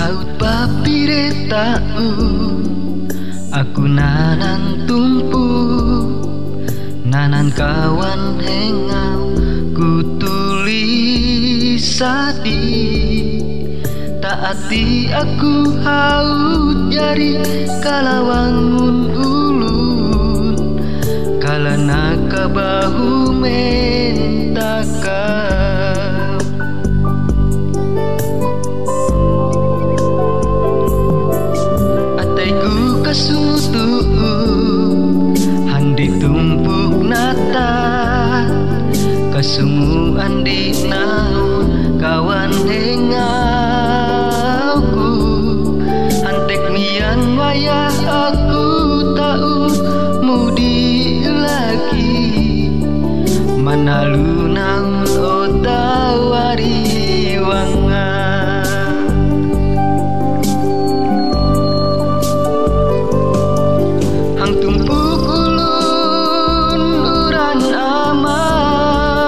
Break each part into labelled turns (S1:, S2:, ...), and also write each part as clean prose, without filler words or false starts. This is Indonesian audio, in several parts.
S1: Haut papire tau aku nanan tumpu, nanan kawan hengau ku tulis sadi. Taati aku haut jari kalawangun ulun, kalana kabahu mentakam. Ataiku kasutu handi tumpuk nata, kasungu andi naun kawan hengauku. Antek mian wayah aku tau mudi lagi, manalu nang otawari wanga. Hang tumpuk ulun uran amas,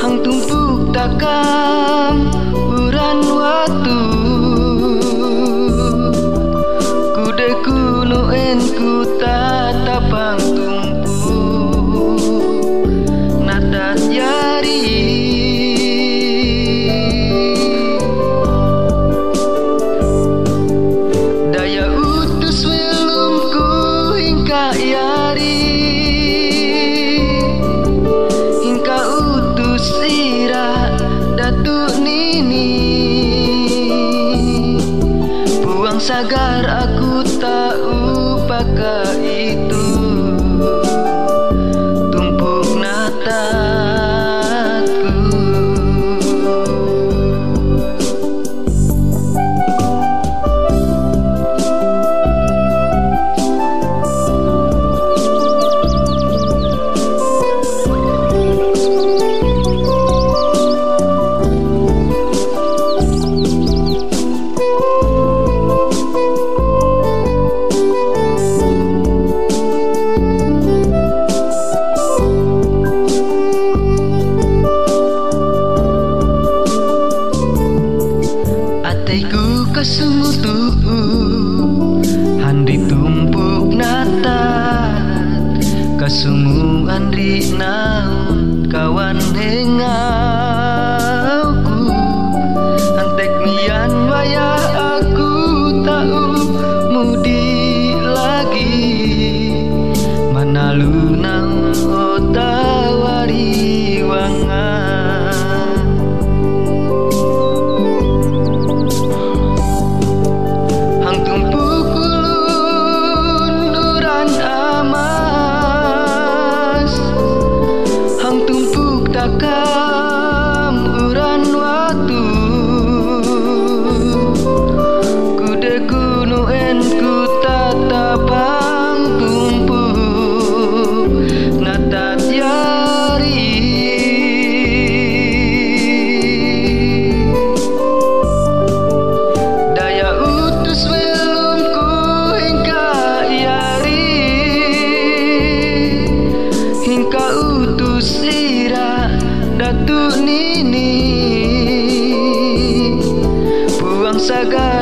S1: hang tumpuk takam uran watu. Kude kuno enku tatapang tumpuk natat jari. Daya utus welumku hingga yari, hingga utus ira datuk nini. Buang sagar aku tak upaka itu, tumpuk natatku. Ataiku kasumutu handi tumpuk natat, kasungu andri naun kawan hengauku. Antek mian wayah aku tau mudi lagi, manalu nang otawari wanga. Takam uran watu, kude kuno enku tatapang tumpuk natat jari. Daya utus welumku hingga yari, hingga utus ira datuk nini. Buang sagar